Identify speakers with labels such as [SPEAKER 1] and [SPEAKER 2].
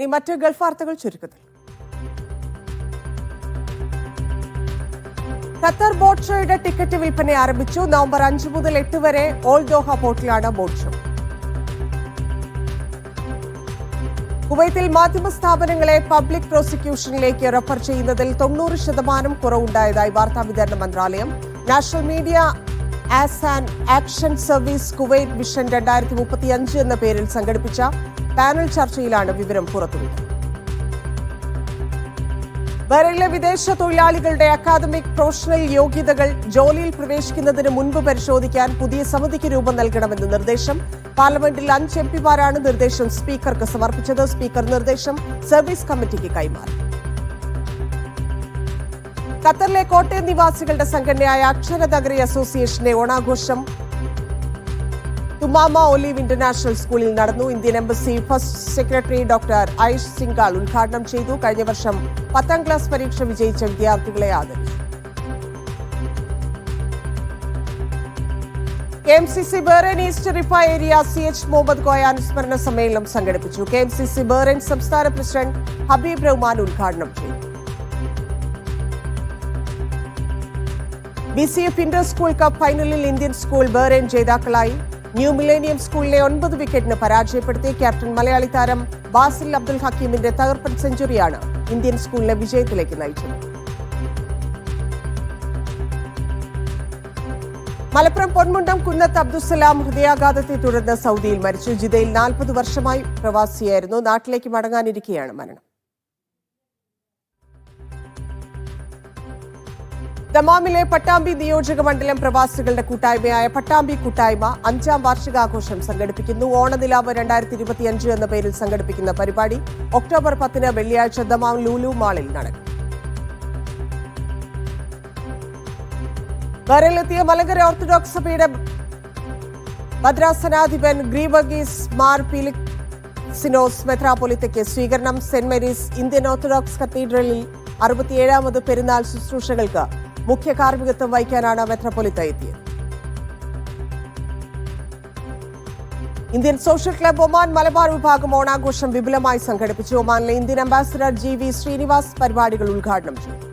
[SPEAKER 1] ഇനി മറ്റ് ഗൾഫ് വാർത്തകൾ ചുരുക്കത്തിൽ. ഖത്തർ ബോട്ട് ഷോയുടെ ടിക്കറ്റ് വിൽപ്പന ആരംഭിച്ചു. നവംബർ 5 മുതൽ 8 വരെ ഓൾ ദോഹ പോർട്ടിലാണ് ബോട്ട് ഷോ. കുവൈത്തിൽ മാധ്യമ സ്ഥാപനങ്ങളെ പബ്ലിക് പ്രോസിക്യൂഷനിലേക്ക് റെഫർ ചെയ്യുന്നതിൽ 90% കുറവുണ്ടായതായി വാർത്താവിതരണ മന്ത്രാലയം. National media as an action service Kuwait vision 2035 എന്ന പേരിൽ സംഘടിപ്പിച്ച പാനൽ ചർച്ചയിലാണ് വിവരം പുറത്തുവിട്ടത്. ബഹ്റൈനിലെ വിദേശ തൊഴിലാളികളുടെ അക്കാദമിക് പ്രൊഫഷണൽ യോഗ്യതകൾ ജോലിയിൽ പ്രവേശിക്കുന്നതിന് മുൻപ് പരിശോധിക്കാൻ പുതിയ സമിതിക്ക് രൂപം നൽകണമെന്ന് നിർദ്ദേശം. പാർലമെന്റിൽ 5 എംപിമാരാണ് നിർദ്ദേശം സ്പീക്കർക്ക് സമർപ്പിച്ചത്. സ്പീക്കർ നിർദ്ദേശം സർവീസ് കമ്മിറ്റിക്ക് കൈമാറി. ഖത്തറിലെ കോട്ടയം നിവാസികളുടെ സംഘടനയായ അക്ഷരനഗരി അസോസിയേഷന്റെ ഓണാഘോഷം തുമാമ ഒലീവ് ഇന്റർനാഷണൽ സ്കൂളിൽ നടന്നു. Indian embassy first secretary doctor Ayush Singhal ഉദ്ഘാടനം ചെയ്തു. കഴിഞ്ഞ വർഷം 10ാം ക്ലാസ് പരീക്ഷ വിജയിച്ച വിദ്യാർത്ഥികളെ ആദരിച്ചു. KMCC Bahrain east Riffa area CH Muhammad Koya അനുസ്മരണ സമ്മേളനം സംഘടിപ്പിച്ചു. KMCC ബഹ്റൈൻ സംസ്ഥാന പ്രസിഡന്റ് ഹബീബ് റഹ്മാൻ ഉദ്ഘാടനം ചെയ്തു. BCF ഇന്റർ സ്കൂൾ കപ്പ് ഫൈനലിൽ ഇന്ത്യൻ സ്കൂൾ ബഹ്റൈൻ ജേതാക്കളായി. ന്യൂ മിലേനിയം സ്കൂളിനെ 9 വിക്കറ്റിന് പരാജയപ്പെടുത്തി. ക്യാപ്റ്റൻ മലയാളി താരം ബാസിൽ അബ്ദുൽ ഹക്കീമിന്റെ തകർപ്പൻ സെഞ്ചുറിയാണ് ഇന്ത്യൻ സ്കൂളിനെ വിജയത്തിലേക്ക് നയിച്ചത്. മലപ്പുറം പൊന്മുണ്ടം കുന്നത്ത് അബ്ദുസലാം ഹൃദയാഘാതത്തെ തുടർന്ന് സൗദിയിൽ മരിച്ചു. ജിദ്ദയിൽ 40 വർഷമായി പ്രവാസിയായിരുന്നു. നാട്ടിലേക്ക് മടങ്ങാനിരിക്കെയാണ് മരണം. ദമാമിലെ പട്ടാമ്പി നിയോജക മണ്ഡലം പ്രവാസികളുടെ കൂട്ടായ്മയായ പട്ടാമ്പി കൂട്ടായ്മ 5ാം വാർഷികാഘോഷം സംഘടിപ്പിക്കുന്നു. ഓണനിലാവ് 2025 എന്ന പേരിൽ സംഘടിപ്പിക്കുന്ന പരിപാടി ഒക്ടോബർ 10 വെള്ളിയാഴ്ച ദമാം ലൂലു മാളിൽ നടക്കും. ബഹ്റൈനിലെത്തിയ മലങ്കര ഓർത്തഡോക്സ് സഭയുടെ ഭദ്രാസനാധിപൻ ഗ്രീവർഗീസ് മാർ പീലിക്സിനോസ് മെത്രാപ്പൊലീത്തയ്ക്ക് സ്വീകരണം. സെന്റ് മേരീസ് ഇന്ത്യൻ ഓർത്തഡോക്സ് കത്തീഡ്രലിൽ 67ാമത് പെരുന്നാൾ ശുശ്രൂഷകൾക്ക് മുഖ്യ കാർമ്മികത്വം വഹിക്കാനാണ് മെത്രാപ്പൊലീത്ത എത്തിയത്. Indian social club Oman Malabar വിഭാഗം ഓണാഘോഷം വിപുലമായി സംഘടിപ്പിച്ചു. ഒമാനിലെ ഇന്ത്യൻ അംബാസിഡർ GV ശ്രീനിവാസ് പരിപാടികൾ ഉദ്ഘാടനം ചെയ്തു.